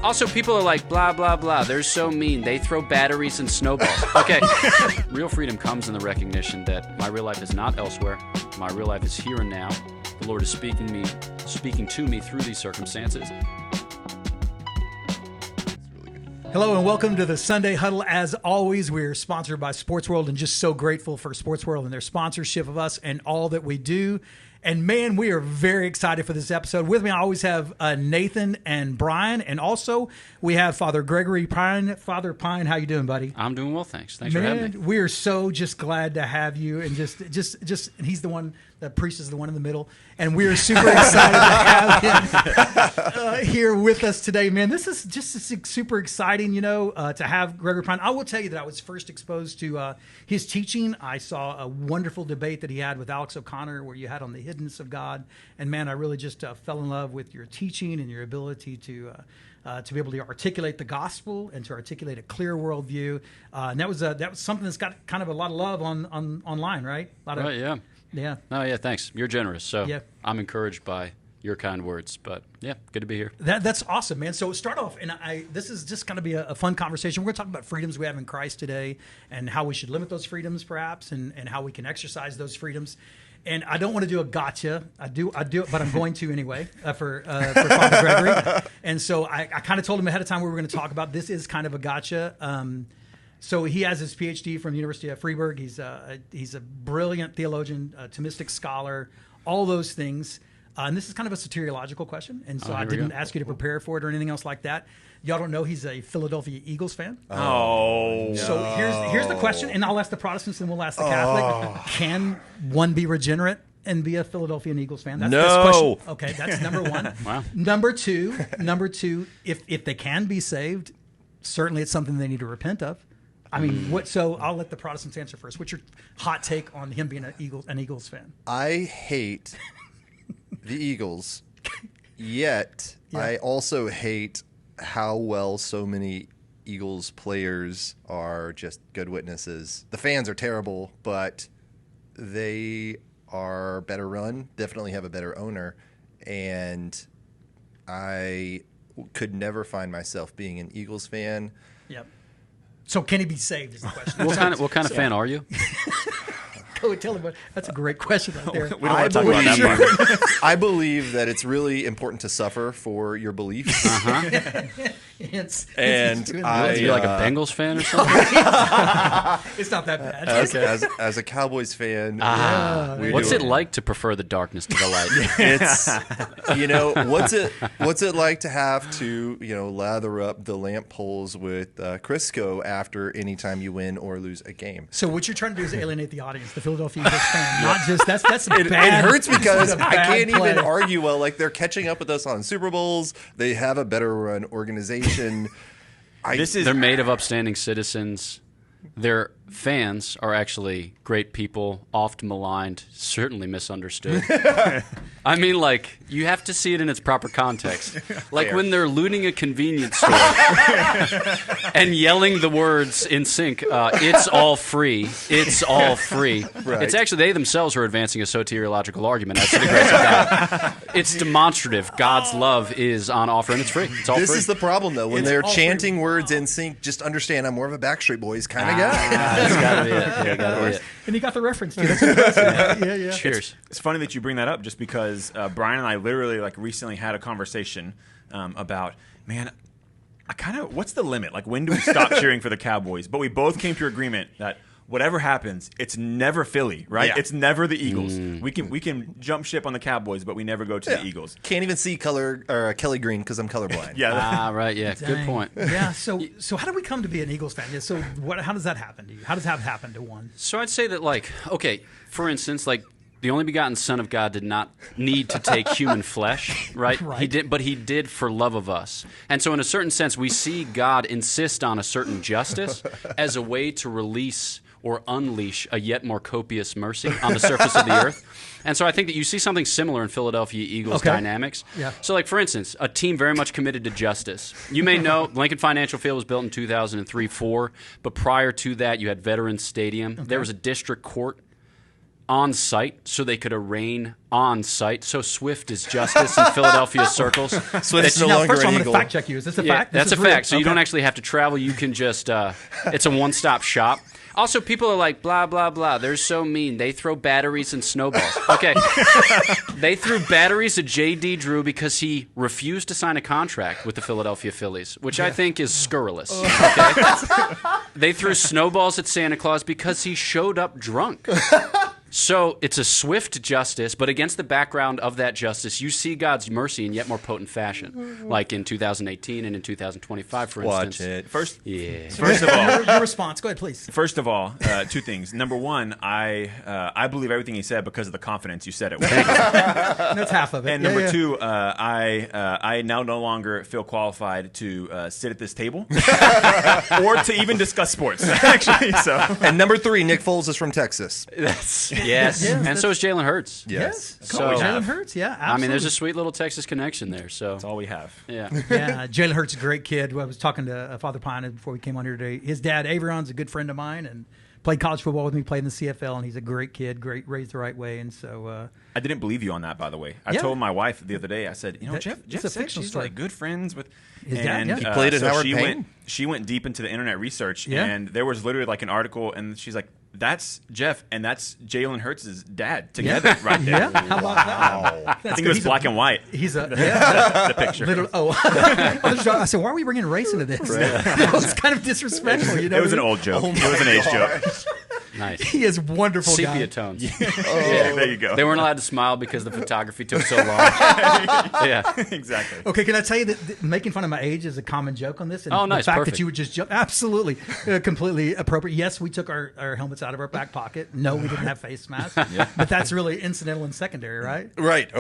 Also, people are like, blah, blah, blah. They're so mean. They throw batteries and snowballs. Okay. Real freedom comes in the recognition that my real life is not elsewhere. My real life is here and now. The Lord is speaking to me through these circumstances. Hello and welcome to the Sunday Huddle. As always, we're sponsored by Sports World and just so grateful for Sports World and their sponsorship of us and all that we do. And man, we are very excited for this episode. With me, I always have Nathan and Bryan, and also we have Father Gregory Pine. Father Pine, how you doing, buddy? I'm doing well, thanks. Thanks for having me. We are so just glad to have you, and just and he's the one. The priest is the one in the middle, and we are super excited to have him here with us today. Man, this is just super exciting, to have Gregory Pine. I will tell you that I was first exposed to his teaching. I saw a wonderful debate that he had with Alex O'Connor, where you had on the hiddenness of God, and man, I really just fell in love with your teaching and your ability to be able to articulate the gospel and to articulate a clear worldview. And that was something that's got kind of a lot of love online, right? Right, yeah. Yeah. Oh, yeah, thanks. You're generous, so yeah. I'm encouraged by your kind words. But, yeah, good to be here. That's awesome, man. So start off, and this is just going to be a fun conversation. We're going to talk about freedoms we have in Christ today and how we should limit those freedoms, perhaps, and how we can exercise those freedoms. And I don't want to do a gotcha. I do, but I'm going to anyway for Father Gregory. And so I kind of told him ahead of time we were going to talk about this is kind of a gotcha. So he has his PhD from the University of Freiburg. He's a brilliant theologian, Thomistic scholar, all those things. And this is kind of a soteriological question, and so I didn't ask you to prepare for it or anything else like that. Y'all don't know he's a Philadelphia Eagles fan. Oh. So here's the question, and I'll ask the Protestants and we'll ask the Catholic. Can one be regenerate and be a Philadelphia Eagles fan? That's question. Okay, that's number one. Wow. Number two, if they can be saved, certainly it's something they need to repent of. I mean, so I'll let the Protestants answer first. What's your hot take on him being an Eagles fan? I hate the Eagles, yet I also hate how well so many Eagles players are just good witnesses. The fans are terrible, but they are better run, definitely have a better owner, and I could never find myself being an Eagles fan. Yep. So can he be saved is the question. What kind of fan are you? Go tell him. That's a great question right there. We don't want to talk about that part. I believe that it's really important to suffer for your beliefs. And you're like a Bengals fan or something? It's not that bad. As a Cowboys fan, what's it like to prefer the darkness to the light? It's what's it like to have to lather up the lamp poles with Crisco after any time you win or lose a game. So what you're trying to do is alienate the audience, the Philadelphia Eagles fan, not just that's bad. It hurts because I can't play. even argue well. Like they're catching up with us on Super Bowls. They have a better run organization. They're made of upstanding citizens. Their fans are actually great people, oft maligned, certainly misunderstood. I mean, you have to see it in its proper context. When they're looting a convenience store and yelling the words in sync, it's all free, it's all free. Right. It's actually, they themselves are advancing a soteriological argument as to the grace of God. It's demonstrative. God's love is on offer, and it's free. It's all free. This is the problem, though. When they're chanting words in sync, just understand I'm more of a Backstreet Boys kind of guy. That's gotta be it. Yeah, gotta be it. And he got the reference too. That's impressive. Yeah. Cheers. It's funny that you bring that up, just because Bryan and I literally recently had a conversation about, man, what's the limit? When do we stop cheering for the Cowboys? But we both came to agreement that whatever happens, it's never Philly, right? Yeah. It's never the Eagles. We can jump ship on the Cowboys, but we never go to the Eagles. Can't even see Kelly green because I'm colorblind. Right. Yeah. Dang. Good point. Yeah. So how do we come to be an Eagles fan? So how does that happen to you? How does that happen to one? So I'd say that for instance, the only begotten Son of God did not need to take human flesh, right? He did for love of us. And so in a certain sense, we see God insist on a certain justice as a way to release or unleash a yet more copious mercy on the surface of the earth. And so I think that you see something similar in Philadelphia Eagles dynamics. Yeah. So for instance, a team very much committed to justice. You may know Lincoln Financial Field was built in 2003-04, but prior to that you had Veterans Stadium. Okay. There was a district court on site so they could arraign on site. So swift is justice in Philadelphia circles. Swift's no longer First of all, an I'm going eagle. to fact check you. Is this a Yeah, fact? that's This a is real? fact. So you don't actually have to travel. You can just, it's a one-stop shop. Also, people are like, blah, blah, blah. They're so mean. They throw batteries and snowballs. Okay. They threw batteries at J.D. Drew because he refused to sign a contract with the Philadelphia Phillies, which I think is scurrilous. Okay? They threw snowballs at Santa Claus because he showed up drunk. So it's a swift justice, but against the background of that justice, you see God's mercy in yet more potent fashion, like in 2018 and in 2025, for instance. Watch it. First First of all, your response. Go ahead, please. First of all, two things. Number one, I believe everything he said because of the confidence you said it with. That's half of it. And number two, I now no longer feel qualified to sit at this table or to even discuss sports. Actually, so And number 3, Nick Foles is from Texas. Yes, and that's- so is Jalen Hurts. Yes. So- Jalen Hurts, yeah, absolutely. I mean, there's a sweet little Texas connection there. So that's all we have. yeah. Yeah, Jalen Hurts is a great kid. I was talking to Father Pine before we came on here today. His dad, Averon's a good friend of mine and played college football with me, played in the CFL, and he's a great kid, great, raised the right way. And so, I didn't believe you on that, by the way. I Yeah. told my wife the other day. I said, Jeff it's a said fictional she's story. like good friends with His dad, and, yeah. He played at so Howard she Payne? She went deep into the internet research, Yeah. and there was literally like an article, and she's like, "That's Jeff, and that's Jalen Hurts' dad together, right there." yeah, how about that? I think it was black and white. He's a The picture. I said, why are we bringing race into this? It's kind of disrespectful, you know. It was an old joke. It was an age joke. Nice. He is a wonderful guy. Sepia tones. Yeah, there you go. They weren't allowed to smile because the photography took so long. Yeah. Exactly. Okay, can I tell you that making fun of my age is a common joke on this? And Oh, nice, the fact perfect. that you would just jump, absolutely, completely appropriate. Yes, we took our helmets out of our back pocket. No, we didn't have face masks. But that's really incidental and secondary, right? Right.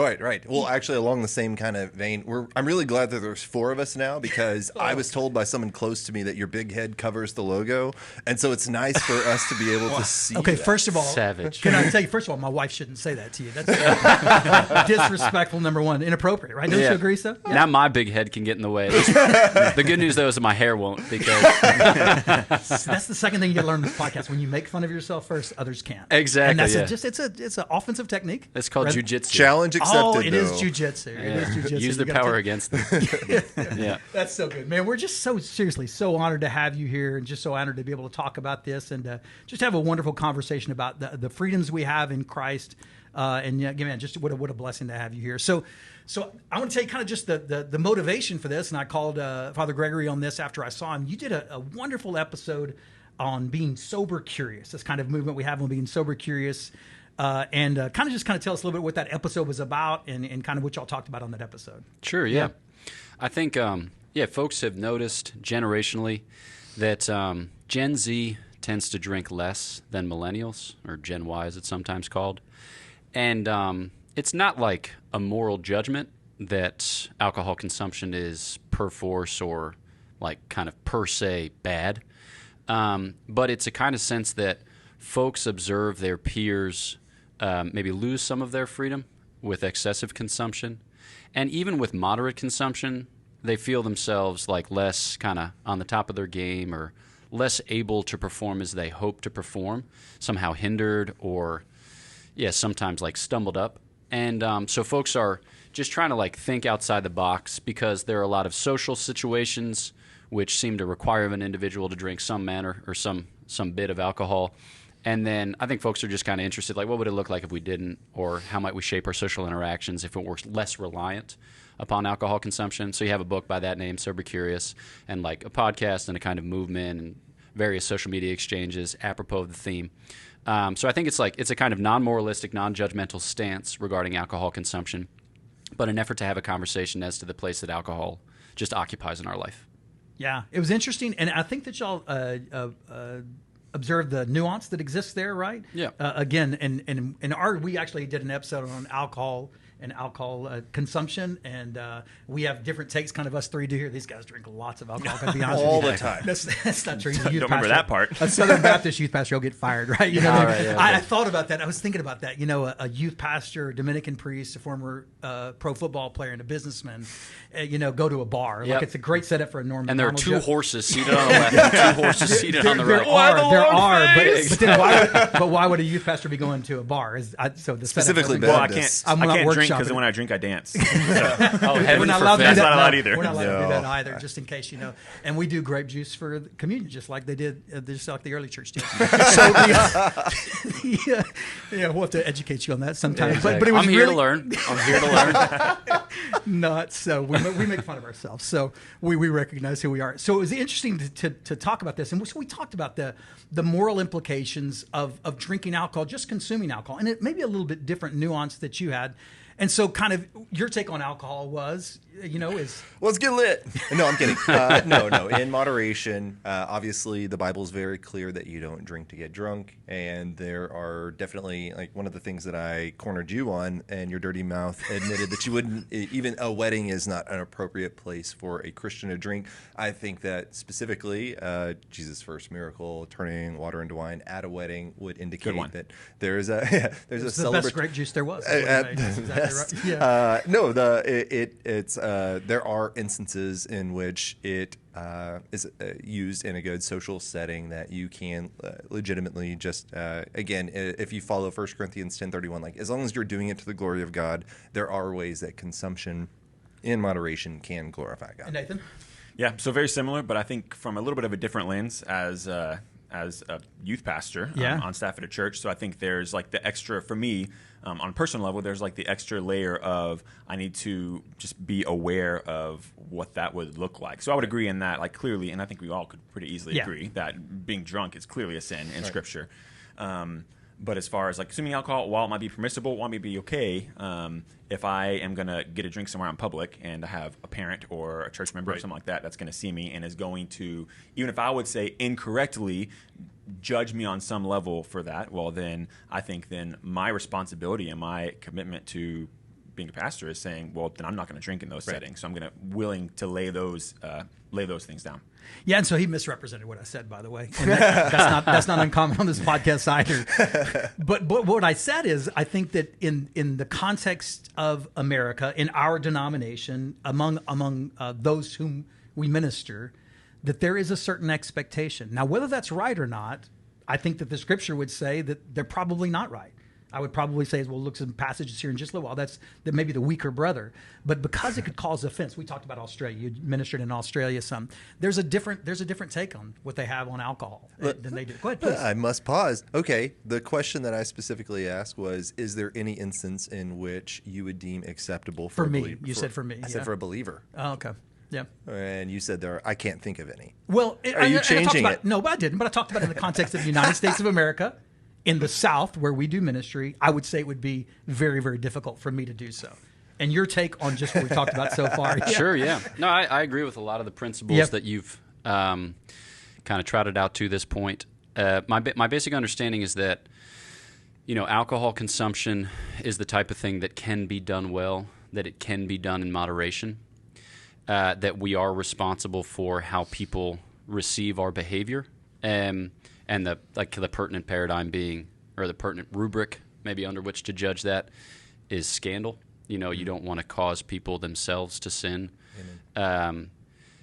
Well, actually, along the same kind of vein, I'm really glad that there's 4 of us now because I was told by someone close to me that your big head covers the logo, and so it's nice for us to be able to see. Okay, that. first of all, Savage. Can I tell you? First of all, my wife shouldn't say that to you. That's disrespectful. Number one, inappropriate. Right? Don't you agree, so? Yeah. Now my big head can get in the way. The good news, though, is that my hair won't because That's the second thing you got to learn in this podcast. When you make fun of yourself first, others can't. Exactly, And that's yeah. it's an offensive technique. it's called Right? jujitsu. Challenge accepted. Oh, it is though. jujitsu. It is jujitsu. Use You their gotta power take- against them. Yeah. That's so good, man. We're just so honored to have you here, and just so honored to be able to talk about this and just have a wonderful conversation about the freedoms we have in Christ. And yeah, man, just what a blessing to have you here. So I want to tell you kind of just the motivation for this, and I called Father Gregory on this after I saw him. You did a wonderful episode on being sober curious. This kind of movement we have on being sober curious. And kind of tell us a little bit what that episode was about and kind of what y'all talked about on that episode. Sure, yeah. I think, folks have noticed generationally that Gen Z tends to drink less than millennials, or Gen Y as it's sometimes called. And it's not like a moral judgment that alcohol consumption is per force or like kind of per se bad. But it's a kind of sense that folks observe their peers maybe lose some of their freedom with excessive consumption. And even with moderate consumption, they feel themselves like less kind of on the top of their game or less able to perform as they hope to perform, somehow hindered or, sometimes like stumbled up. And so folks are just trying to like think outside the box because there are a lot of social situations which seem to require of an individual to drink some manner or some bit of alcohol. And then I think folks are just kind of interested, like, what would it look like if we didn't? Or how might we shape our social interactions if it were less reliant upon alcohol consumption? So you have a book by that name, Sober Curious, and like a podcast and a kind of movement and various social media exchanges apropos of the theme. So I think it's a kind of non-moralistic, non-judgmental stance regarding alcohol consumption, but an effort to have a conversation as to the place that alcohol just occupies in our life. Yeah, it was interesting. And I think that y'all observe the nuance that exists there, right? Yeah. Again, we actually did an episode on alcohol and alcohol consumption, and we have different takes. Kind of us three do here. These guys drink lots of alcohol. To be honest All with you. the time. That's not true. He's a Don't youth remember pastor. that part. A Southern Baptist youth pastor, he'll get fired, right? You know, Right, I thought about that. I was thinking about that. You know, a youth pastor, a Dominican priest, a former pro football player, and a businessman. You know, go to a bar. Yep. Like it's a great setup for a Norm. And there are Macdonald two joke. horses seated on the left and two horses seated on the right. There are, but then why would a youth pastor be going to a bar? So the Specifically setup Well, I Baptists. can't. I'm I not can't drink workshopping. because when I drink, I dance. Oh, We're heaven not allowed to do forbid. that. not allowed either. We're not allowed to do that No. either, just in case, you know. And we do grape juice for the communion, just like they did, just like the early church did. Yeah, we'll have to educate you on that sometime. But it was I'm here really to learn. I'm here to learn. not so. We make fun of ourselves, so we recognize who we are. So it was interesting to talk about this, and so we talked about the moral implications of drinking alcohol, just consuming alcohol, and it may be a little bit different nuance that you had. And so, kind of, your take on alcohol was, you know, is Let's get lit. No, I'm kidding. No. In moderation, obviously, the Bible is very clear that you don't drink to get drunk. And there are definitely, like, one of the things that I cornered you on, and your dirty mouth admitted that you wouldn't, even a wedding is not an appropriate place for a Christian to drink. I think that specifically, Jesus' first miracle, turning water into wine at a wedding, would indicate that there's a it's the best grape juice there was. That's exactly right. Yeah. No, it's there are instances in which it is used in a good social setting that you can legitimately just again, if you follow 1 Corinthians 10:31, like as long as you're doing it to the glory of God, there are ways that consumption in moderation can glorify God. And Nathan? Yeah, so very similar, but I think from a little bit of a different lens as a youth pastor on staff at a church. So I think there's like the extra, for me, on a personal level, there's like the extra layer of I need to just be aware of what that would look like. So I would agree in that, like clearly, and I think we all could pretty easily agree that being drunk is clearly a sin in Scripture. But as far as like consuming alcohol, while it might be permissible, while it might be okay, if I am going to get a drink somewhere in public and I have a parent or a church member or something like that that's going to see me and is going to, even if I would say incorrectly, judge me on some level for that, well, then I think then my responsibility and my commitment to being a pastor is saying, well, then I'm not going to drink in those settings. So I'm willing to lay those things down. Yeah, and so he misrepresented what I said, by the way. And that's not uncommon on this podcast either. But what I said is, I think that in the context of America, in our denomination, among those whom we minister, that there is a certain expectation. Now, whether that's right or not, I think that the Scripture would say that they're probably not right. I would probably say, well, look some passages here in just a little while. That may be the weaker brother, but because it could cause offense. We talked about Australia. You ministered in Australia some. There's a different take on what they have on alcohol than they do. Go ahead, please. I must pause. Okay, the question that I specifically asked was: is there any instance in which you would deem acceptable for For me. a believer? You said for me. I said for a believer. Oh, okay. Yeah. And you said there. I can't think of any. Well, Are you changing it? No, but I didn't. But I talked about it in the context of the United States of America. In the South, where we do ministry, I would say it would be very, very difficult for me to do so. And your take on just what we talked about so far? Yeah. Sure, yeah. No, I agree with a lot of the principles that you've kind of trotted out to this point. My basic understanding is that, you know, alcohol consumption is the type of thing that can be done well, that it can be done in moderation, that we are responsible for how people receive our behavior. And the pertinent paradigm being, or the pertinent rubric maybe under which to judge that, is scandal. You know, you don't want to cause people themselves to sin.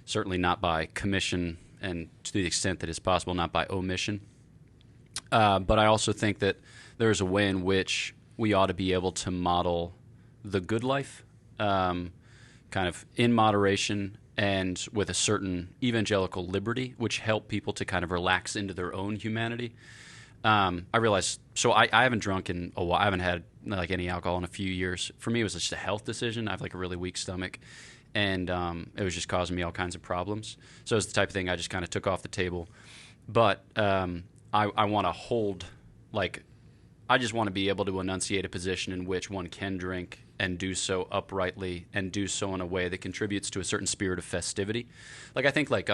Certainly not by commission, and to the extent that it's possible, not by omission. But I also think that there is a way in which we ought to be able to model the good life, kind of in moderation and with a certain evangelical liberty, which help people to kind of relax into their own humanity. I realized, so I haven't drunk in a while. I haven't had like any alcohol in a few years. For me, it was just a health decision. I have like a really weak stomach, and it was just causing me all kinds of problems. So it's the type of thing I just kind of took off the table. But I want to hold, like, I just want to be able to enunciate a position in which one can drink and do so uprightly and do so in a way that contributes to a certain spirit of festivity. Like, I think, like,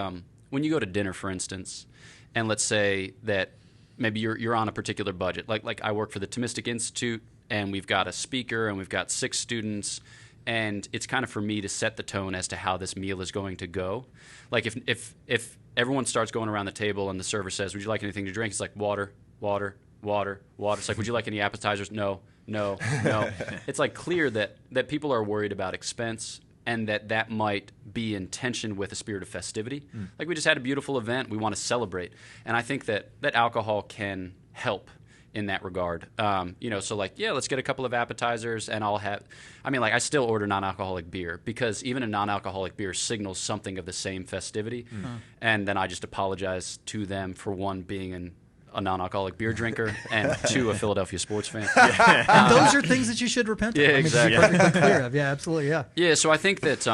when you go to dinner, for instance, and let's say that maybe you're on a particular budget. Like I work for the Thomistic Institute, and we've got a speaker and we've got 6 students, and it's kind of for me to set the tone as to how this meal is going to go. Like if everyone starts going around the table and the server says, "Would you like anything to drink?" It's like water, water, water, water. It's like, "Would you like any appetizers?" No, no, no. It's like clear that people are worried about expense, and that might be in tension with a spirit of festivity. Like, we just had a beautiful event. We want to celebrate. And I think that alcohol can help in that regard. So like, yeah, let's get a couple of appetizers, and I still order non-alcoholic beer, because even a non-alcoholic beer signals something of the same festivity. And then I just apologize to them for, one, being a non-alcoholic beer drinker, and 2, a Philadelphia sports fan. And those are things that you should repent of. Yeah, exactly. To be perfectly clear of. Yeah, absolutely. Yeah. Yeah. So I think that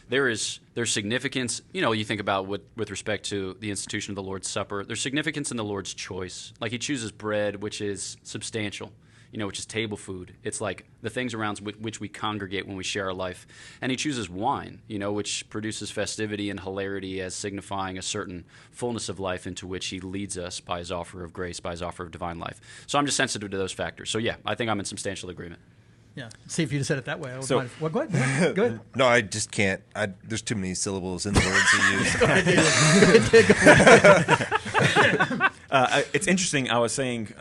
there's significance. You think about with respect to the institution of the Lord's Supper. There's significance in the Lord's choice. Like, he chooses bread, which is substantial, which is table food. It's like the things around which we congregate when we share our life. And he chooses wine, which produces festivity and hilarity, as signifying a certain fullness of life into which he leads us by his offer of grace, by his offer of divine life. So I'm just sensitive to those factors. So yeah, I think I'm in substantial agreement. Yeah. See, if you just said it that way, I would So- mind. Well, go ahead. Go ahead. No, I just can't. There's too many syllables in the words you use. It's interesting. I was saying,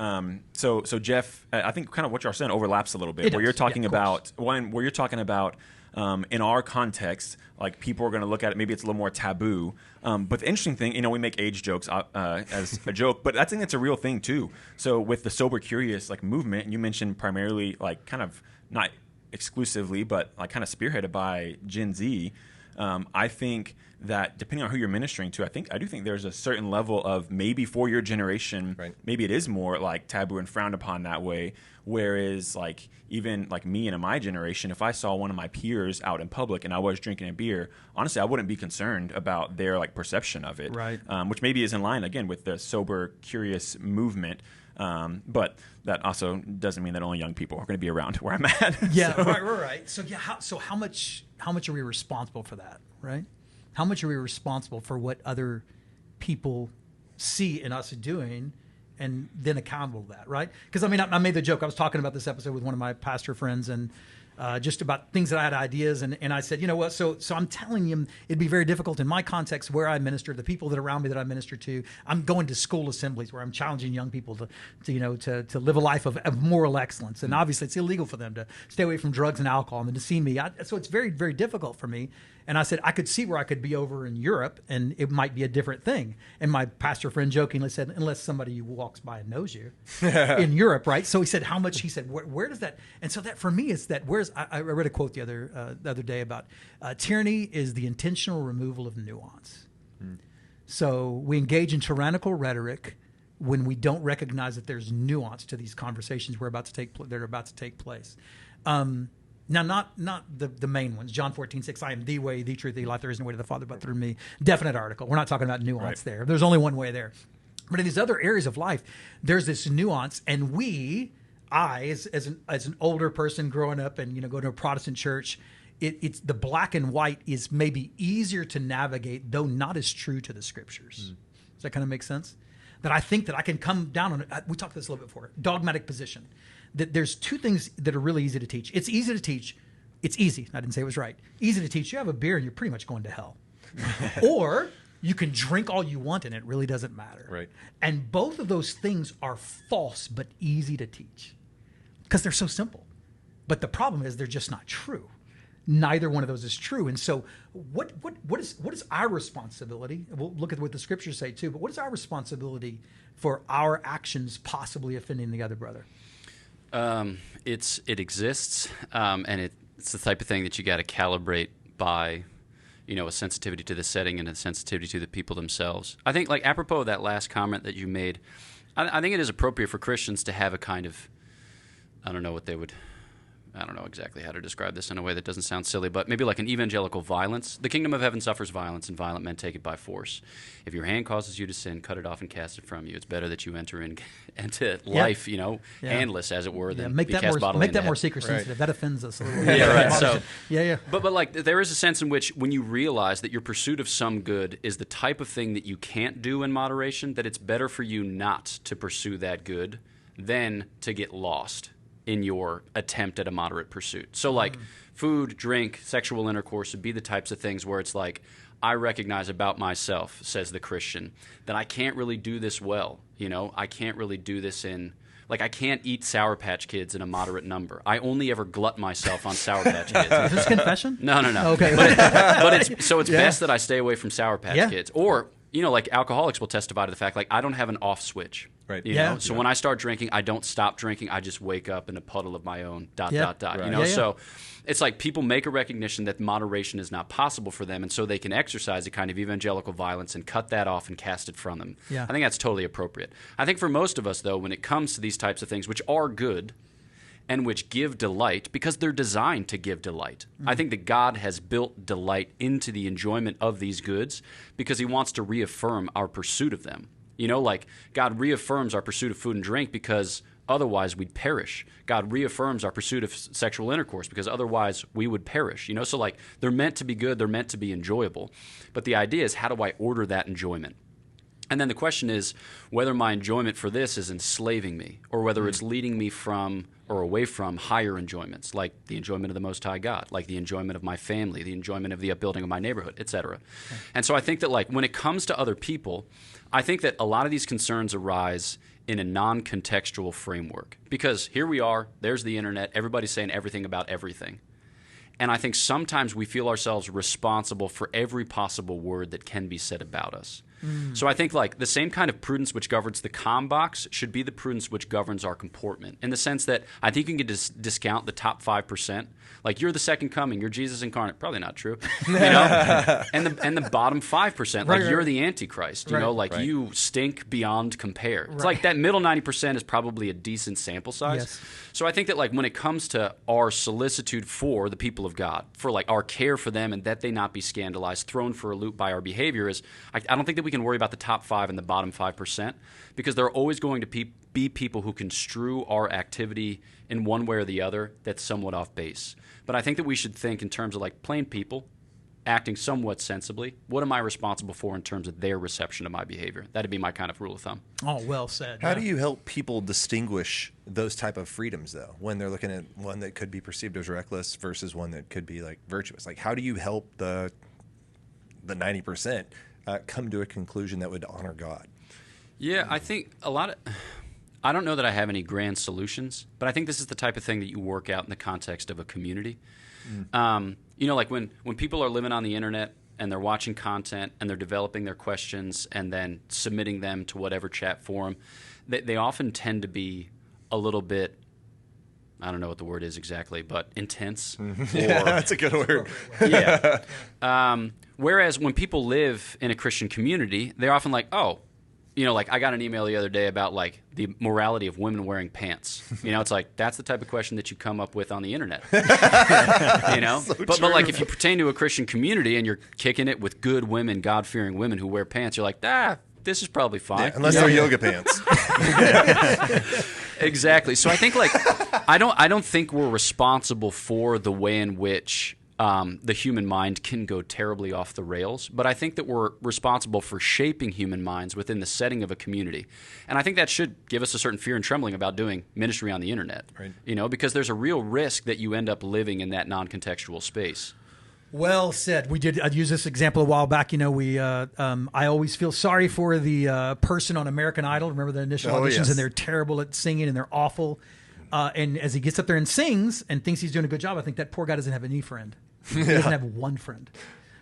so Jeff, I think kind of what you're saying overlaps a little bit. It Where does. you're talking Yeah, of about where you're talking about in our context, like, people are going to look at it. Maybe it's a little more taboo. But the interesting thing, we make age jokes as a joke, but I think that's a real thing too. So with the sober curious movement, and you mentioned primarily kind of not exclusively, but kind of spearheaded by Gen Z. I think that depending on who you're ministering to, I do think there's a certain level of, maybe for your generation, right, maybe it is more taboo and frowned upon that way. Whereas even me and in my generation, if I saw one of my peers out in public and I was drinking a beer, honestly, I wouldn't be concerned about their perception of it, right? Which maybe is in line again with the sober curious movement. But that also doesn't mean that only young people are going to be around where I'm at. Yeah, right. So yeah, how much are we responsible for that, right? How much are we responsible for what other people see in us doing, and then accountable to that, right? Because I made the joke. I was talking about this episode with one of my pastor friends, and just about things that I had ideas, and I said, you know what? So I'm telling you, it'd be very difficult in my context where I minister, the people that are around me that I minister to. I'm going to school assemblies where I'm challenging young people to live a life of moral excellence, and obviously it's illegal for them to stay away from drugs and alcohol and to see me. So it's very, very difficult for me. And I said, I could see where I could be over in Europe, and it might be a different thing. And my pastor friend jokingly said, unless somebody walks by and knows you in Europe, right? So he said, how much? He said, where does that? And so that for me is that I read a quote the other day about tyranny is the intentional removal of nuance. So we engage in tyrannical rhetoric when we don't recognize that there's nuance to these conversations that are about to take place. Now, not the main ones. John 14:6, I am the way, the truth, the life. There is no way to the Father but through me. Definite article. We're not talking about nuance there. There's only one way there. But in these other areas of life, there's this nuance. And I, as an older person growing up and going to a Protestant church, it's the black and white is maybe easier to navigate, though not as true to the Scriptures. Does that kind of make sense? That I think that I can come down on, we talked this a little bit before, dogmatic position. That there's two things that are really easy to teach. It's easy to teach. It's easy. I didn't say it was right. Easy to teach. You have a beer and you're pretty much going to hell. Or you can drink all you want and it really doesn't matter. Right. And both of those things are false but easy to teach because they're so simple. But the problem is they're just not true. Neither one of those is true. And so what is our responsibility? We'll look at what the Scriptures say too, but what is our responsibility for our actions possibly offending the other brother? It exists, and it's the type of thing that you got to calibrate by, a sensitivity to the setting and a sensitivity to the people themselves. I think, apropos of that last comment that you made, I think it is appropriate for Christians to have a kind of, I don't know exactly how to describe this in a way that doesn't sound silly, but maybe like an evangelical violence. The kingdom of heaven suffers violence, and violent men take it by force. If your hand causes you to sin, cut it off and cast it from you. It's better that you enter into life, handless, as it were, than make be that cast bodily into more hell. secret sensitive. Right. That offends us a little. Yeah, right. So, yeah. But there is a sense in which when you realize that your pursuit of some good is the type of thing that you can't do in moderation, that it's better for you not to pursue that good than to get lost in your attempt at a moderate pursuit. So like food, drink, sexual intercourse would be the types of things where it's like, I recognize about myself, says the Christian, that I can't really do this well. I can't really do this I can't eat Sour Patch Kids in a moderate number. I only ever glut myself on Sour Patch Kids. Is this confession? No. Okay. But it's best that I stay away from Sour Patch Kids. Or, like alcoholics will testify to the fact, like I don't have an off switch. Right. So when I start drinking, I don't stop drinking. I just wake up in a puddle of my own ... Right. So it's like people make a recognition that moderation is not possible for them, and so they can exercise a kind of evangelical violence and cut that off and cast it from them. Yeah. I think that's totally appropriate. I think for most of us, though, when it comes to these types of things, which are good and which give delight, because they're designed to give delight. I think that God has built delight into the enjoyment of these goods because he wants to reaffirm our pursuit of them. Like God reaffirms our pursuit of food and drink because otherwise we'd perish. God reaffirms our pursuit of sexual intercourse because otherwise we would perish. So like they're meant to be good, they're meant to be enjoyable. But the idea is, how do I order that enjoyment? And then the question is whether my enjoyment for this is enslaving me or whether it's leading me from or away from higher enjoyments, like the enjoyment of the Most High God, like the enjoyment of my family, the enjoyment of the upbuilding of my neighborhood, etc. Okay. And so I think that like when it comes to other people, I think that a lot of these concerns arise in a non-contextual framework. Because here we are, there's the internet, everybody's saying everything about everything. And I think sometimes we feel ourselves responsible for every possible word that can be said about us. So I think like the same kind of prudence which governs the comm box should be the prudence which governs our comportment, in the sense that I think you can discount the top 5%. Like, you're the second coming, you're Jesus incarnate. Probably not true. And the bottom 5%, like you're the Antichrist. You stink beyond compare. It's like that middle 90% is probably a decent sample size. Yes. So I think that like when it comes to our solicitude for the people of God, for like our care for them and that they not be scandalized, thrown for a loop by our behavior, is I don't think that we can worry about the top 5 and the bottom 5%, because there are always going to be people who construe our activity in one way or the other that's somewhat off base. But I think that we should think in terms of like plain people acting somewhat sensibly. What am I responsible for in terms of their reception of my behavior? That'd be my kind of rule of thumb. Oh, well said. How do you help people distinguish those type of freedoms, though, when they're looking at one that could be perceived as reckless versus one that could be like virtuous? Like, how do you help the 90% come to a conclusion that would honor God? Yeah, I think I don't know that I have any grand solutions, but I think this is the type of thing that you work out in the context of a community. Like when people are living on the internet and they're watching content and they're developing their questions and then submitting them to whatever chat forum, they often tend to be a little bit, I don't know what the word is exactly, but intense. Yeah, that's a good word. Yeah. Whereas when people live in a Christian community, they're often like, like I got an email the other day about like the morality of women wearing pants. It's like that's the type of question that you come up with on the internet. So but like if you pertain to a Christian community and you're kicking it with good women, God-fearing women who wear pants, you're like, this is probably fine. Yeah, unless they're yoga pants. Exactly. So I think like I don't think we're responsible for the way in which the human mind can go terribly off the rails, but I think that we're responsible for shaping human minds within the setting of a community. And I think that should give us a certain fear and trembling about doing ministry on the internet, right. Because there's a real risk that you end up living in that non-contextual space. Well said. I'd use this example a while back. I always feel sorry for the person on American Idol. Remember the initial auditions, yes. And they're terrible at singing and they're awful. And as he gets up there and sings and thinks he's doing a good job, I think that poor guy doesn't have any friend. He doesn't have one friend.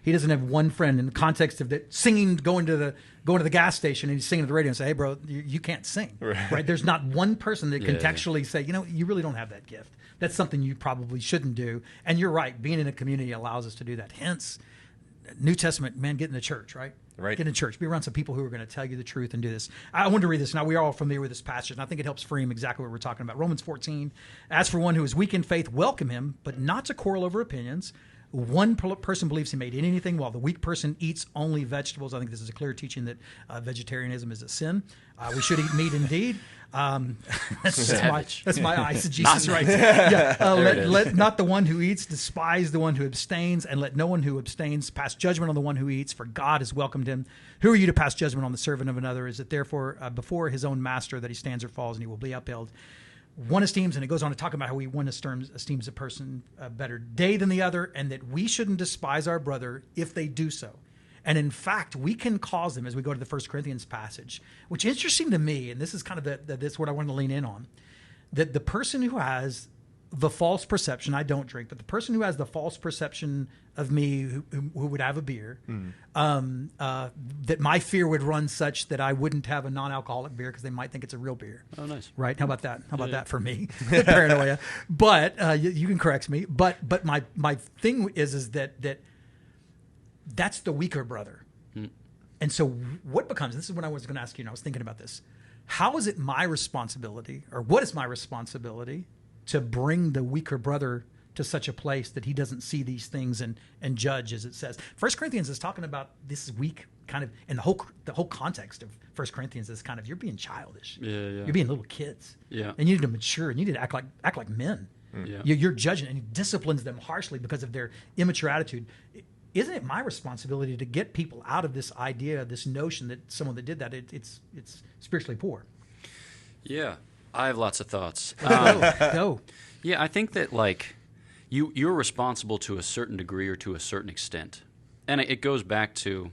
He doesn't have one friend in the context of that singing, going to the gas station and he's singing to the radio and say, "Hey, bro, you can't sing." Right? There's not one person that can contextually say, you really don't have that gift. That's something you probably shouldn't do. And you're right. Being in a community allows us to do that. Hence, New Testament, man, get in the church, right? Right. Get in church. Be around some people who are going to tell you the truth and do this. I wanted to read this. Now, we are all familiar with this passage, and I think it helps frame exactly what we're talking about. Romans 14, as for one who is weak in faith, welcome him, but not to quarrel over opinions. One person believes he may eat anything, while the weak person eats only vegetables. I think this is a clear teaching that vegetarianism is a sin. We should eat meat indeed. That's my eisegesis right there. Let not the one who eats despise the one who abstains, and let no one who abstains pass judgment on the one who eats, for God has welcomed him. Who are you to pass judgment on the servant of another? Is it therefore before his own master that he stands or falls, and he will be upheld? one esteems, and it goes on to talk about how one esteems a person a better day than the other, and that we shouldn't despise our brother if they do so. And in fact, we can cause them, as we go to the 1 Corinthians passage, which is interesting to me, and this is kind of this what I want to lean in on, that the person who has the false perception, I don't drink, but the person who has the false perception of me who would have a beer, that my fear would run such that I wouldn't have a non-alcoholic beer because they might think it's a real beer. Oh, nice. Right? How about that? How about that for me? Paranoia. But you can correct me. But my thing is that that's the weaker brother. And so what becomes, this is what I was going to ask you, and I was thinking about this. How is it my responsibility, or what is my responsibility to bring the weaker brother to such a place that he doesn't see these things and judge, as it says? 1 Corinthians is talking about this weak kind of, and the whole context of 1 Corinthians is kind of, you're being childish. You're being little kids. And you need to mature, and you need to act like men. You're judging, and he disciplines them harshly because of their immature attitude. Isn't it my responsibility to get people out of this idea, this notion that someone that did that, it's spiritually poor? Yeah, I have lots of thoughts. Go. Yeah, I think that like you're responsible to a certain degree or to a certain extent, and it goes back to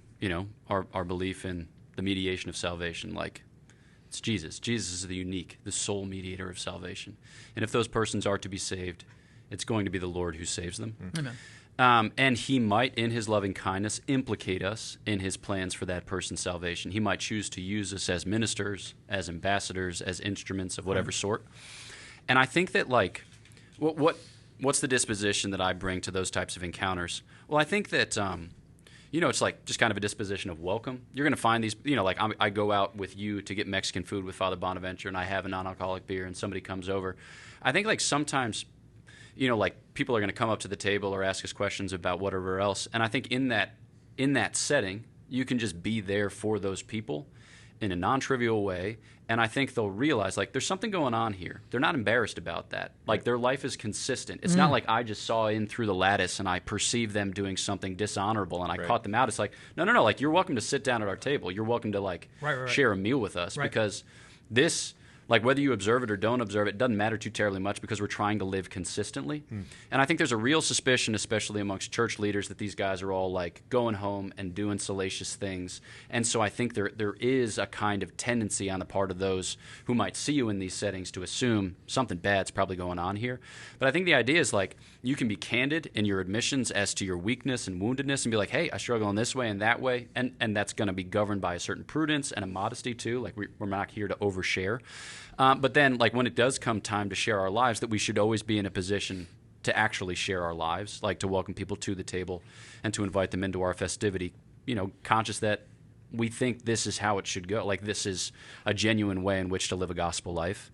our belief in the mediation of salvation. Like it's Jesus. Jesus is the sole mediator of salvation, and if those persons are to be saved, it's going to be the Lord who saves them. Amen. And he might, in his loving kindness, implicate us in his plans for that person's salvation. He might choose to use us as ministers, as ambassadors, as instruments of whatever sort. And I think that, like, what's the disposition that I bring to those types of encounters? Well, I think that, it's like just kind of a disposition of welcome. You're going to find these, like I go out with you to get Mexican food with Father Bonaventure, and I have a non-alcoholic beer, and somebody comes over. I think, like, sometimes like people are going to come up to the table or ask us questions about whatever else. And I think in that setting, you can just be there for those people in a non-trivial way. And I think they'll realize, like, there's something going on here. They're not embarrassed about that. Like, their life is consistent. It's not like I just saw in through the lattice and I perceived them doing something dishonorable and I caught them out. It's like, no. Like, you're welcome to sit down at our table. You're welcome to, like, share a meal with us because this... Like, whether you observe it or don't observe it doesn't matter too terribly much because we're trying to live consistently. And I think there's a real suspicion, especially amongst church leaders, that these guys are all, like, going home and doing salacious things. And so I think there is a kind of tendency on the part of those who might see you in these settings to assume something bad's probably going on here. But I think the idea is, like, you can be candid in your admissions as to your weakness and woundedness and be like, hey, I struggle in this way and that way. And that's going to be governed by a certain prudence and a modesty, too. Like, we're not here to overshare. But then, like, when it does come time to share our lives, that we should always be in a position to actually share our lives, like to welcome people to the table and to invite them into our festivity, conscious that we think this is how it should go. Like, this is a genuine way in which to live a gospel life.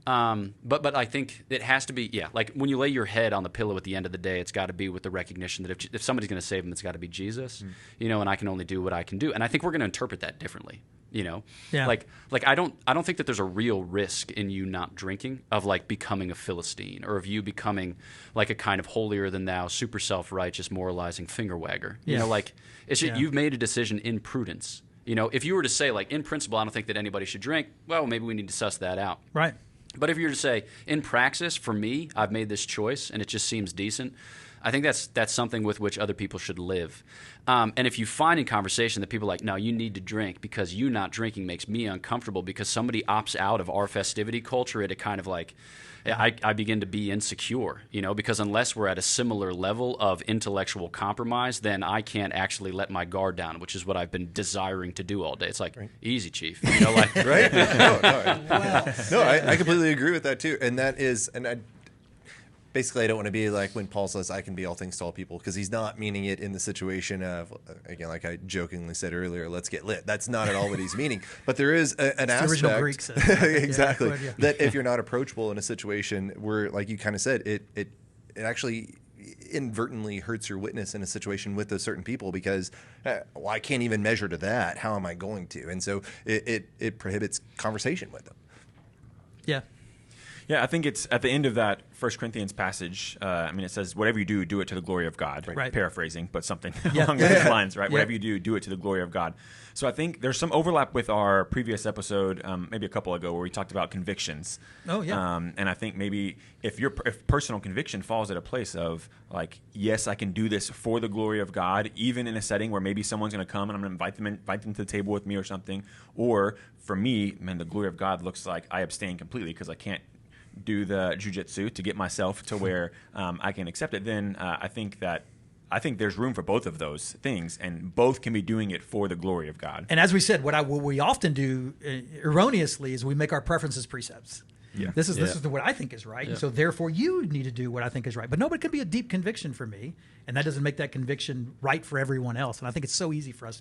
But I think it has to be, like when you lay your head on the pillow at the end of the day, it's got to be with the recognition that if somebody's going to save them, it's got to be Jesus, and I can only do what I can do. And I think we're going to interpret that differently. Like I don't think that there's a real risk in you not drinking of like becoming a Philistine or of you becoming like a kind of holier than thou, super self-righteous, moralizing finger wagger. Like it's just, you've made a decision in prudence. If you were to say like in principle, I don't think that anybody should drink. Well, maybe we need to suss that out. Right. But if you were to say in praxis, for me, I've made this choice and it just seems decent. I think that's something with which other people should live. And if you find in conversation that people are like, no, you need to drink because you not drinking makes me uncomfortable because somebody opts out of our festivity culture, it kind of like I begin to be insecure, because unless we're at a similar level of intellectual compromise, then I can't actually let my guard down, which is what I've been desiring to do all day. It's like, easy, Chief. Like right? No, I completely agree with that too. And that is, basically, I don't want to be like when Paul says, I can be all things to all people, because he's not meaning it in the situation of, again, like I jokingly said earlier, let's get lit. That's not at all what he's meaning. But there is an aspect. The original Greek says exactly. That if you're not approachable in a situation where, like you kind of said, it actually inadvertently hurts your witness in a situation with those certain people because, I can't even measure to that. How am I going to? And so it prohibits conversation with them. Yeah. Yeah, I think it's at the end of that 1 Corinthians passage. It says, "Whatever you do, do it to the glory of God." Right. Paraphrasing, but something along those lines, right? Yeah. Whatever you do, do it to the glory of God. So I think there's some overlap with our previous episode, maybe a couple ago, where we talked about convictions. Oh yeah. And I think maybe if personal conviction falls at a place of like, yes, I can do this for the glory of God, even in a setting where maybe someone's going to come and I'm going to invite them to the table with me or something. Or for me, man, the glory of God looks like I abstain completely because I can't do the jujitsu to get myself to where I can accept it. Then I think there's room for both of those things, and both can be doing it for the glory of God. And as we said, what we often do erroneously is we make our preferences precepts. Yeah. This is what I think is right, Yeah. and so therefore you need to do what I think is right. But no, it could be a deep conviction for me, and that doesn't make that conviction right for everyone else. And I think it's so easy for us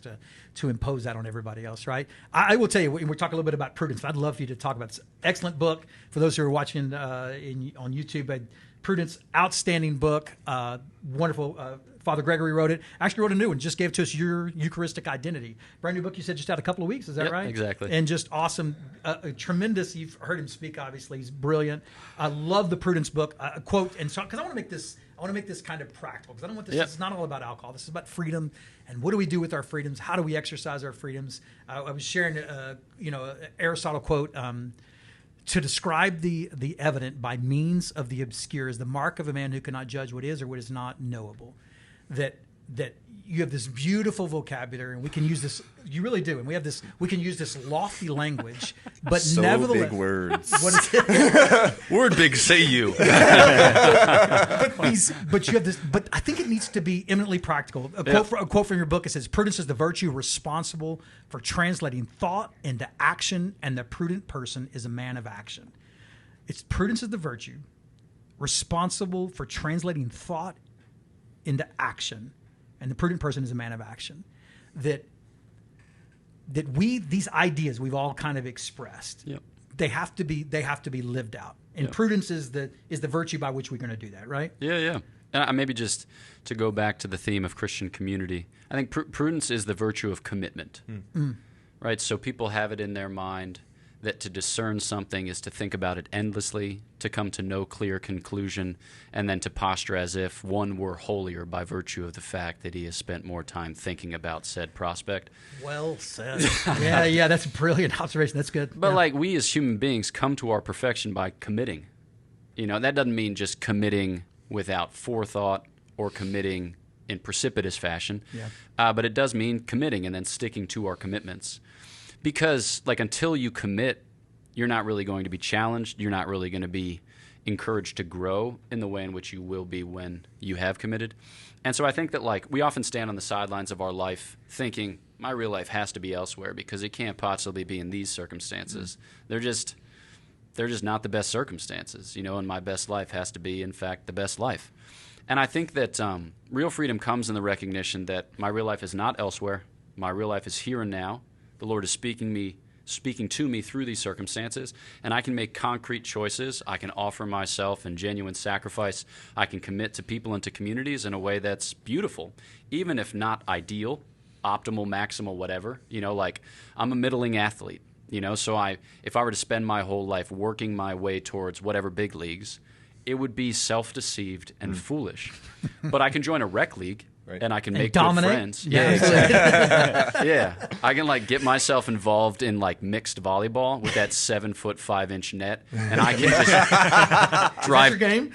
to impose that on everybody else, right? I will tell you, we're talking a little bit about prudence. I'd love for you to talk about this excellent book for those who are watching on YouTube. Prudence, outstanding book, wonderful. Father Gregory wrote it. Actually wrote a new one. Just gave to us Your Eucharistic Identity. Brand new book. You said just out a couple of weeks. Is that Yep, right? exactly. And just awesome, tremendous. You've heard him speak. Obviously, he's brilliant. I love the Prudence book. Quote and so because I want to make this kind of practical because I don't want this. Yep. It's not all about alcohol. This is about freedom and what do we do with our freedoms? How do we exercise our freedoms? I was sharing, Aristotle quote. To describe the evident by means of the obscure is the mark of a man who cannot judge what is or what is not knowable. That you have this beautiful vocabulary, and we can use this. You really do, and we can use this lofty language, but So nevertheless, big words. What is it? Word big, say you. But you have this. But I think it needs to be eminently practical. A quote from your book. It says, "Prudence is the virtue responsible for translating thought into action, and the prudent person is a man of action." Prudence is the virtue responsible for translating thought into action, and the prudent person is a man of action. These ideas we've all kind of expressed. Yep. They have to be lived out, and Yep. prudence is the virtue by which we're going to do that, right? Yeah. And maybe just to go back to the theme of Christian community, I think prudence is the virtue of commitment, right? So people have it in their mind that to discern something is to think about it endlessly, to come to no clear conclusion, and then to posture as if one were holier by virtue of the fact that he has spent more time thinking about said prospect. Well said. yeah, that's a brilliant observation. That's good. But Yeah. like we as human beings come to our perfection by committing. That doesn't mean just committing without forethought or committing in precipitous fashion. Yeah. But it does mean committing and then sticking to our commitments. Because until you commit, you're not really going to be challenged. You're not really going to be encouraged to grow in the way in which you will be when you have committed. And so I think that we often stand on the sidelines of our life thinking my real life has to be elsewhere because it can't possibly be in these circumstances. They're just not the best circumstances, and my best life has to be, in fact, the best life. And I think that real freedom comes in the recognition that my real life is not elsewhere. My real life is here and now. The Lord is speaking to me through these circumstances, and I can make concrete choices. I can offer myself in genuine sacrifice. I can commit to people and to communities in a way that's beautiful, even if not ideal, optimal, maximal, whatever. I'm a middling athlete, so if I were to spend my whole life working my way towards whatever big leagues, it would be self-deceived and foolish. But I can join a rec league. Right. And I can make good friends. Yeah, exactly. Yeah, I can get myself involved in mixed volleyball with that 7'5" net, and I can just drive. Your game?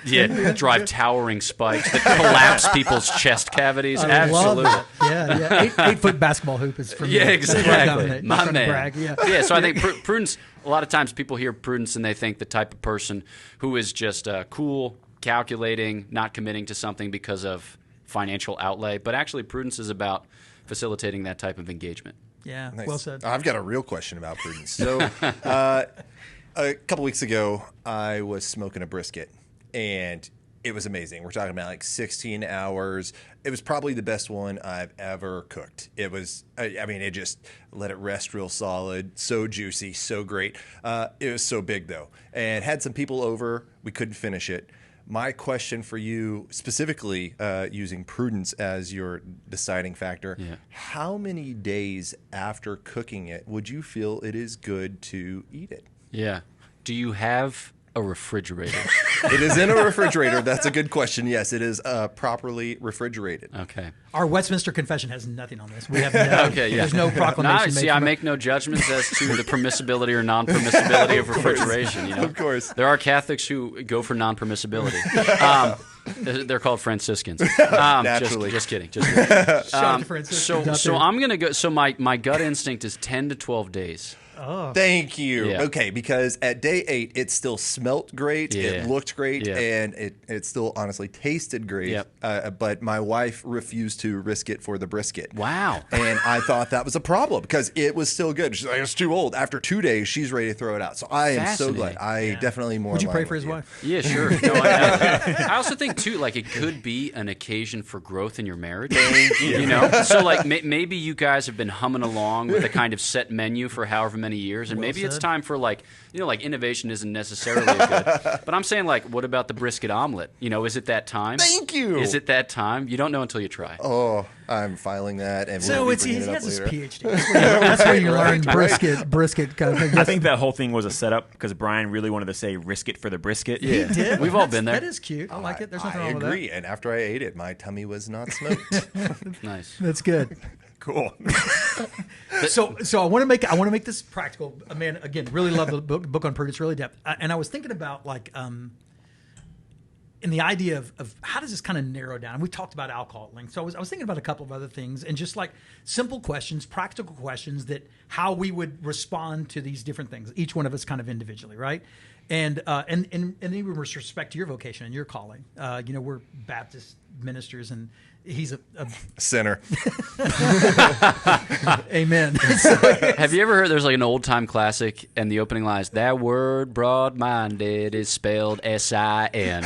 Drive towering spikes that collapse people's chest cavities. I Absolutely. love that. Yeah. 8-foot basketball hoop is for me. Yeah, exactly. My man. Brag. Yeah. So I think prudence. A lot of times people hear prudence and they think the type of person who is just cool, calculating, not committing to something because of financial outlay, but actually prudence is about facilitating that type of engagement. Yeah, Nice. Well said. I've got a real question about prudence. So a couple weeks ago, I was smoking a brisket, and it was amazing. We're talking about 16 hours. It was probably the best one I've ever cooked. It was, it just let it rest real solid, so juicy, so great. It was so big, though, and had some people over. We couldn't finish it. My question for you, specifically using prudence as your deciding factor, how many days after cooking it would you feel it is good to eat it? Yeah. Do you have a refrigerator? It is in a refrigerator. That's a good question. Yes, it is properly refrigerated. Okay. Our Westminster Confession has nothing on this. We have no, there's no proclamation. I make no judgments as to the permissibility or non-permissibility of refrigeration. You know? Of course. There are Catholics who go for non-permissibility. They're called Franciscans. Naturally. Just kidding. Shout out to Franciscans So I'm going to go. So my gut instinct is 10 to 12 days. Oh. Thank you. Yeah. Okay, because at day 8, it still smelt great, it looked great, and it still honestly tasted great. Yep. But my wife refused to risk it for the brisket. Wow. And I thought that was a problem because it was still good. She's like, it's too old. After 2 days, she's ready to throw it out. So I am so glad. I definitely more. Would you pray aligned for with his you. wife? Yeah, sure. No, I also think too, like it could be an occasion for growth in your marriage. You know, so like maybe you guys have been humming along with a kind of set menu for however many years, and maybe it's time for like innovation isn't necessarily good. But I'm saying like, what about the brisket omelet? You know, is it that time? Thank you. Is it that time? You don't know until you try. Oh, I'm filing that, and So we'll it's be he bringing it up has his later. PhD. That's where you learn brisket kind of thing. I think that whole thing was a setup because Bryan really wanted to say "risk it for the brisket." Yeah. He did. We've all been there. That is cute. I like it. There's nothing I wrong with that. agree. And after I ate it, my tummy was not smoked. Nice. That's good. Cool. So I want to make this practical. Man, again, really love the book on prudence, really depth. And I was thinking about like in the idea of how does this kind of narrow down? And we talked about alcohol at length. So I was thinking about a couple of other things and just like simple questions, practical questions that how we would respond to these different things. Each one of us kind of individually, right? And even with respect to your vocation and your calling, we're Baptist ministers, and he's a Sinner. Amen. Have you ever heard there's like an old time classic and the opening lines, that word broad-minded is spelled S-I-N.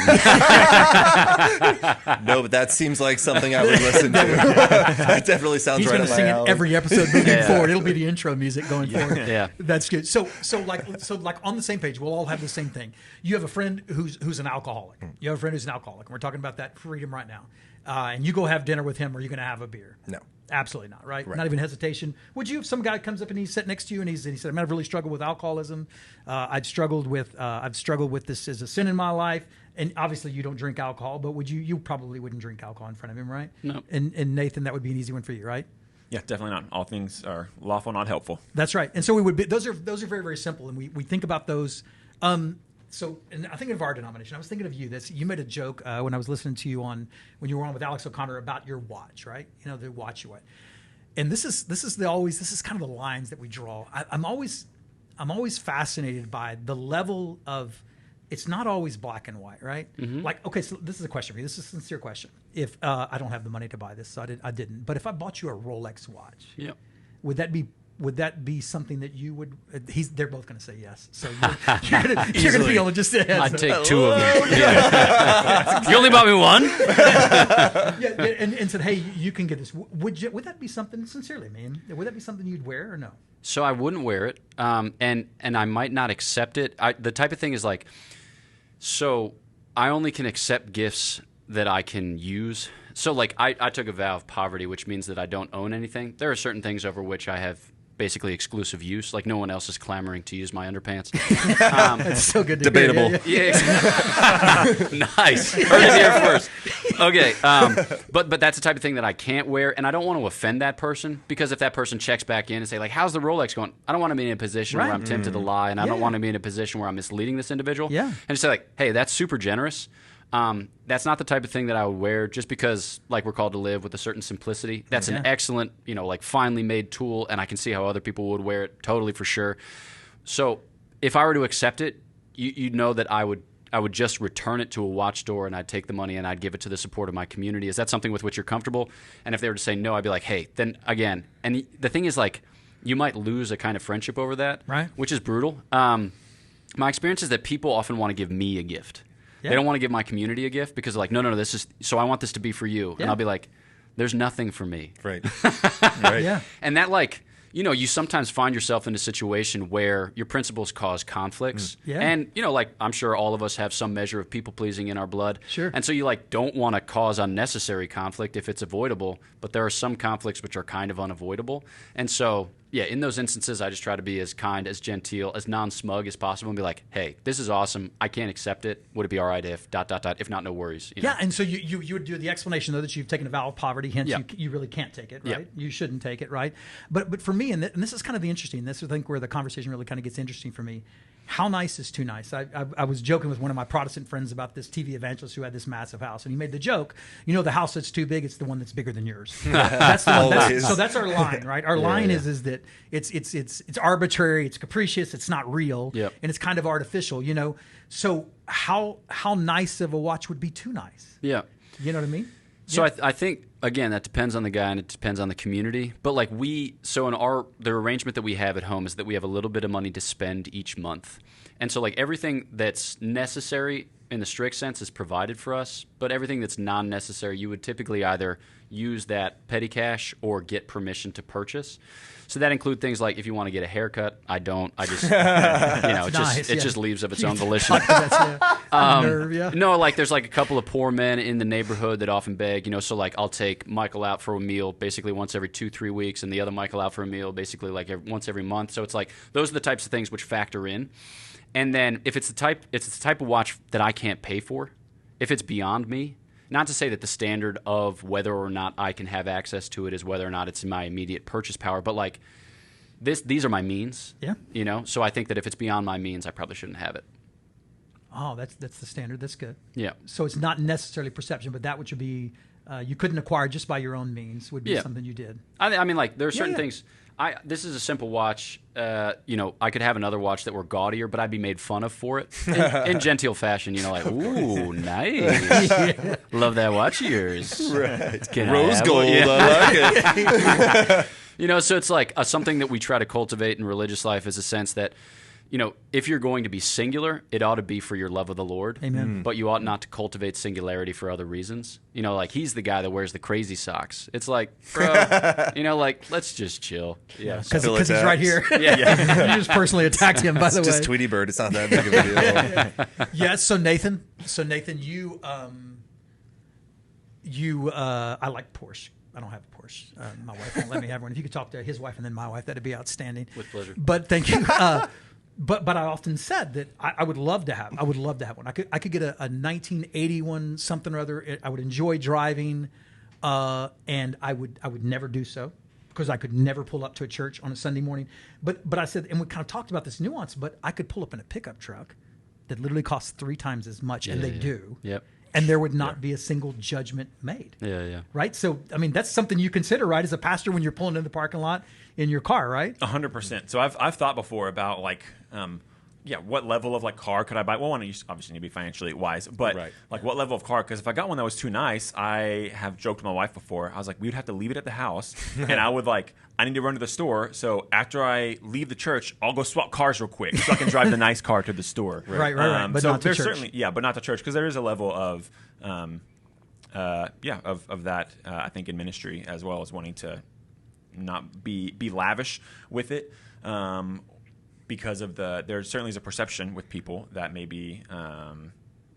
No, but that seems like something I would listen to. That definitely sounds He's right going to up my sing it alley. every episode moving forward. It'll be the intro music going forward. Yeah. That's good. So like on the same page, we'll all have the same thing. You have a friend who's an alcoholic. You have a friend who's an alcoholic. And we're talking about that freedom right now. And you go have dinner with him, or you're going to have a beer. No. Absolutely not, right? Not even hesitation. Would you, if some guy comes up and he's sitting next to you and he said, "Man, I've really struggled with alcoholism. I've struggled with this as a sin in my life." And obviously you don't drink alcohol, but you probably wouldn't drink alcohol in front of him, right? No. And Nathan, that would be an easy one for you, right? Yeah, definitely not. All things are lawful, not helpful. That's right. And so we would be, those are very, very simple, and we think about those. So, and I think of our denomination. I was thinking of you. You made a joke when I was listening to you when you were on with Alex O'Connor about your watch, right? You know, the watch you wear. And this is kind of the lines that we draw. I'm always fascinated by the level of. It's not always black and white, right? Mm-hmm. Like, okay, so this is a question for you. This is a sincere question. If I don't have the money to buy this, so I didn't. But if I bought you a Rolex watch, would that be something that you would? They're both going to say yes. So you're going to be able to just say. I'd take two of them. Yeah. You only bought me one. And said, "Hey, you can get this." Would that be something? Sincerely, man, would that be something you'd wear or no? So I wouldn't wear it, and I might not accept it. The type of thing is like, so I only can accept gifts that I can use. So like I took a vow of poverty, which means that I don't own anything. There are certain things over which I have basically exclusive use. Like no one else is clamoring to use my underpants. That's so good. Debatable. Yeah. Nice. Heard it here first. Okay. But that's the type of thing that I can't wear, and I don't want to offend that person, because if that person checks back in and say like, "How's the Rolex going?" I don't want to be in a position where I'm tempted to lie, and I don't want to be in a position where I'm misleading this individual. Yeah. And just say like, "Hey, that's super generous." That's not the type of thing that I would wear just because, like, we're called to live with a certain simplicity. That's an excellent, like finely made tool, and I can see how other people would wear it totally for sure. So if I were to accept it, you'd know that I would just return it to a watch store, and I'd take the money and I'd give it to the support of my community. Is that something with which you're comfortable? And if they were to say no, I'd be like, hey, then again. And the thing is, like, you might lose a kind of friendship over that, right? Which is brutal. My experience is that people often want to give me a gift. Yeah. They don't want to give my community a gift because they're like, no, this is, so I want this to be for you. Yeah. And I'll be like, there's nothing for me. Right. Right. Yeah. And that, like, you sometimes find yourself in a situation where your principles cause conflicts. Yeah. And, like, I'm sure all of us have some measure of people-pleasing in our blood. Sure. And so you, like, don't want to cause unnecessary conflict if it's avoidable, but there are some conflicts which are kind of unavoidable. And so, in those instances, I just try to be as kind, as genteel, as non-smug as possible, and be like, "Hey, this is awesome. I can't accept it. Would it be all right if ... If not, no worries." You know? Yeah, and so you would do the explanation though that you've taken a vow of poverty, hence Yeah. you really can't take it, right? Yeah. You shouldn't take it, right? But for me, and this is kind of the interesting. This is I think where the conversation really kind of gets interesting for me. How nice is too nice? I was joking with one of my Protestant friends about this TV evangelist who had this massive house, and he made the joke, the house that's too big, it's the one that's bigger than yours. That's the one. So that's our line, right? Our line is that it's arbitrary, it's capricious, it's not real, Yep. and it's kind of artificial, So how nice of a watch would be too nice? Yeah. You know what I mean? So Yeah. I think, again, that depends on the guy and it depends on the community. But like in the arrangement that we have at home is that we have a little bit of money to spend each month. And so like everything that's necessary in the strict sense is provided for us, but everything that's non-necessary, you would typically either use that petty cash or get permission to purchase. So that include things like if you want to get a haircut, I don't. I just, it just leaves of its own volition. No, like there's like a couple of poor men in the neighborhood that often beg, so like I'll take Michael out for a meal basically once every 2-3 weeks and the other Michael out for a meal basically like once every month. So it's like those are the types of things which factor in. And then if it's the type of watch that I can't pay for, if it's beyond me, not to say that the standard of whether or not I can have access to it is whether or not it's in my immediate purchase power, but like these are my means. Yeah. So I think that if it's beyond my means, I probably shouldn't have it. Oh, that's the standard. That's good. Yeah. So it's not necessarily perception, but that which would be you couldn't acquire just by your own means would be something you did. I mean, like there are certain things. This is a simple watch. I could have another watch that were gaudier, but I'd be made fun of for it in genteel fashion. Like, ooh, nice. Love that watch of yours. Right. Rose gold. I like it. So it's like something that we try to cultivate in religious life is a sense that, if you're going to be singular, it ought to be for your love of the Lord. Amen. But you ought not to cultivate singularity for other reasons. Like he's the guy that wears the crazy socks. It's like, bro, like let's just chill. Yeah. Because he's right here. Yeah. You just personally attacked him, by the way. Just Tweety Bird. It's not that big of a deal. Yeah. So Nathan, you, I like Porsche. I don't have a Porsche. My wife won't let me have one. If you could talk to his wife and then my wife, that'd be outstanding. With pleasure. But thank you. But I often said that I would love to have. I would love to have one. I could get a 1981 something or other. I would enjoy driving, and I would never do so because I could never pull up to a church on a Sunday morning. But I said, and we kind of talked about this nuance. But I could pull up in a pickup truck that literally costs 3 times as much, and they do. Yep. And there would not be a single judgment made. Yeah. Right? So, I mean, that's something you consider, right, as a pastor when you're pulling in the parking lot in your car, right? 100%. So I've thought before about like, what level of like car could I buy? Well, one, you obviously need to be financially wise, but like what level of car? Because if I got one that was too nice, I have joked with my wife before. I was like, we would have to leave it at the house, and I need to run to the store. So after I leave the church, I'll go swap cars real quick so I can drive the nice car to the store. Right. But so not to there's church. certainly, but not to church because there is a level of, of that. I think in ministry as well as wanting to not be lavish with it. Because of there certainly is a perception with people that maybe,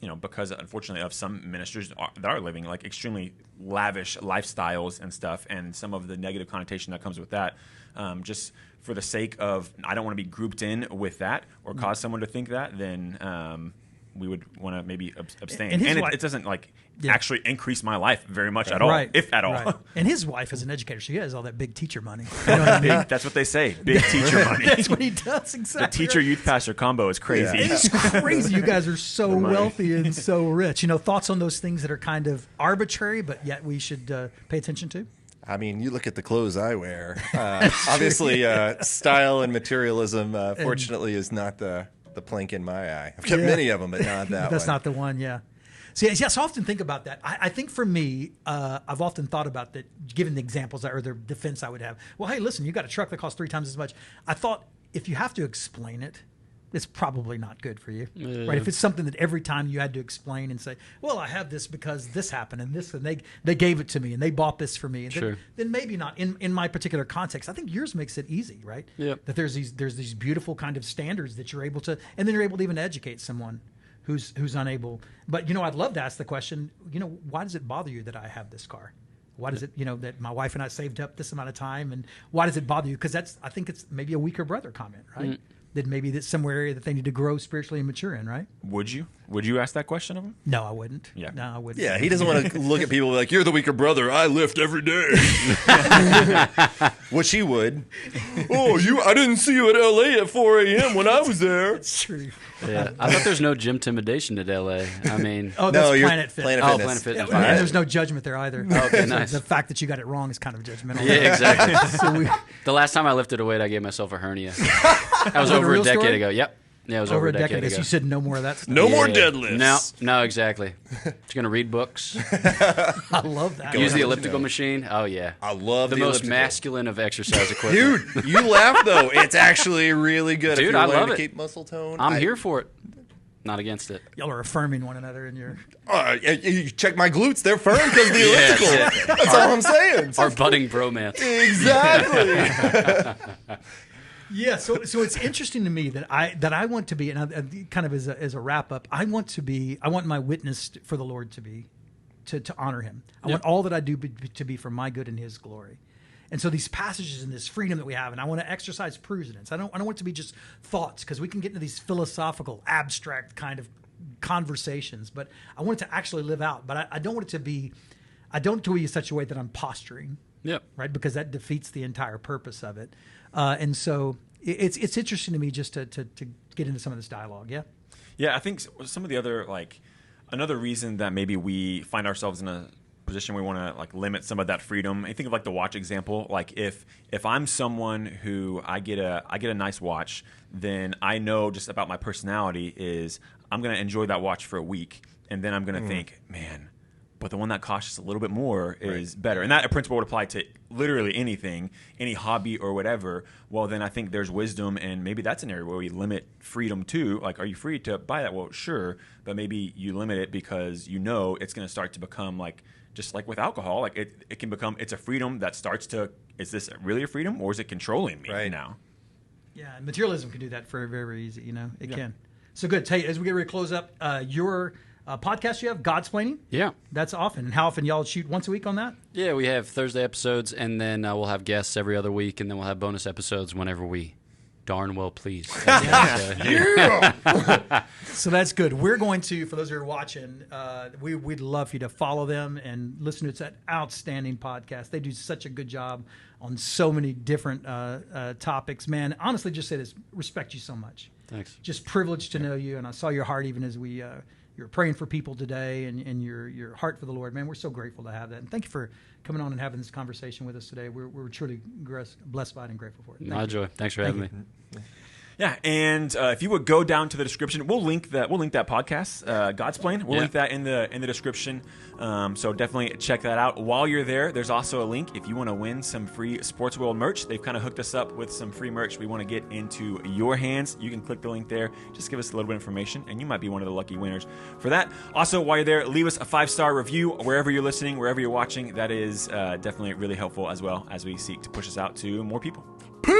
because unfortunately of some ministers that are living like extremely lavish lifestyles and stuff, and some of the negative connotation that comes with that, just for the sake of I don't want to be grouped in with that or cause someone to think that, then we would want to maybe abstain. And it doesn't actually increase my life very much at all, if at all. Right. And his wife is an educator. She has all that big teacher money. You know what I mean? That's what they say. Big teacher money. That's what he does, exactly. The teacher-youth pastor combo is crazy. Yeah. It is crazy. You guys are so wealthy and so rich. Thoughts on those things that are kind of arbitrary, but yet we should pay attention to? I mean, you look at the clothes I wear. Obviously, style and materialism, fortunately, is not the plank in my eye. I've got many of them, but not that That's one. not the one, yeah. So, yes, I often think about that. I think for me, I've often thought about that, given the examples or the defense I would have. Well, hey, listen, you got a truck that costs 3 times as much. I thought if you have to explain it, it's probably not good for you, right? If it's something that every time you had to explain and say, well, I have this because this happened and this, and they gave it to me and they bought this for me. And then maybe not in my particular context. I think yours makes it easy, right? Yeah. That there's these beautiful kind of standards that you're able to, and then you're able to even educate someone who's unable. But, I'd love to ask the question, why does it bother you that I have this car? Why does it, that my wife and I saved up this amount of time, and why does it bother you? Because I think it's maybe a weaker brother comment, right? That maybe that's somewhere area that they need to grow spiritually and mature in, right? Would you ask that question of him? No, I wouldn't. Yeah. No, I wouldn't. Yeah, he doesn't want to look at people like, you're the weaker brother. I lift every day. Which he would. I didn't see you at L.A. at 4 a.m. when I was there. It's true. Yeah, I thought there's no gym intimidation at LA. I mean, that's No, you're Planet Fitness. Planet oh, Fitness. Planet Fitness. And All right. there's no judgment there either. Okay, So nice. the fact that you got it wrong is kind of judgmental. Yeah, exactly. So The last time I lifted a weight, I gave myself a hernia. That was that a over a real decade story? ago. Yep. Yeah, it was over a decade ago. ago. You said no more of that stuff. No more Yeah. deadlifts. No, exactly. Just going to read books. I love that. Use the ahead. elliptical machine. Oh, yeah. I love the the most elliptical. masculine of exercise equipment. Dude, you laugh though. It's actually really good. Dude, if you're I learning love to it. keep muscle tone. I'm here for it. Not against it. Y'all are affirming one another in your. You check my glutes; they're firm because of the Yes, elliptical. That's all I'm saying. Our budding bromance. Exactly. Yeah, so it's interesting to me that I want to be, and kind of as a wrap up, I want my witness for the Lord to be, to honor Him. I want all that I do to be for my good and His glory. And so these passages and this freedom that we have, and I want to exercise prudence. I don't want it to be just thoughts, because we can get into these philosophical, abstract kind of conversations, but I want it to actually live out. But I don't want it to be, in such a way that I'm posturing. Yep. Right, because that defeats the entire purpose of it, and so it's interesting to me just to get into some of this dialogue. Yeah, Yeah, I think some of the other another reason that maybe we find ourselves in a position we want to limit some of that freedom. I think of the watch example. If I'm someone who I get a nice watch, then I know just about my personality is I'm going to enjoy that watch for a week, and then I'm going to think, man. But the one that costs just a little bit more is better. And that principle would apply to literally anything, any hobby or whatever. Well, then I think there's wisdom, and maybe that's an area where we limit freedom too. Are you free to buy that? Well, sure. But maybe you limit it because it's going to start to become just like with alcohol. It can become, it's a freedom that starts to, is this really a freedom or is it controlling me now? Yeah, and materialism can do that very, very easy. It can. So good. Hey, as we get ready to close up, your podcast you have, Godsplaining? Yeah. That's often. And how often y'all shoot? Once a week on that? Yeah, we have Thursday episodes, and then we'll have guests every other week, and then we'll have bonus episodes whenever we darn well please. So that's good. We're going to, for those who are watching, we'd love for you to follow them and listen to it. It's an outstanding podcast. They do such a good job on so many different topics. Man, honestly, just say this, respect you so much. Thanks. Just privileged to know you, and I saw your heart even as we you're praying for people today, and your heart for the Lord. Man, we're so grateful to have that, and thank you for coming on and having this conversation with us today. We're truly blessed by it and grateful for it. My joy. Thanks for having me. Yeah, and if you would go down to the description, we'll link that podcast, Godsplain. We'll link that in the description. So definitely check that out. While you're there, there's also a link if you want to win some free Sports World merch. They've kind of hooked us up with some free merch we want to get into your hands. You can click the link there. Just give us a little bit of information, and you might be one of the lucky winners for that. Also, while you're there, leave us a 5-star review wherever you're listening, wherever you're watching. That is definitely really helpful as well as we seek to push us out to more people. Peace.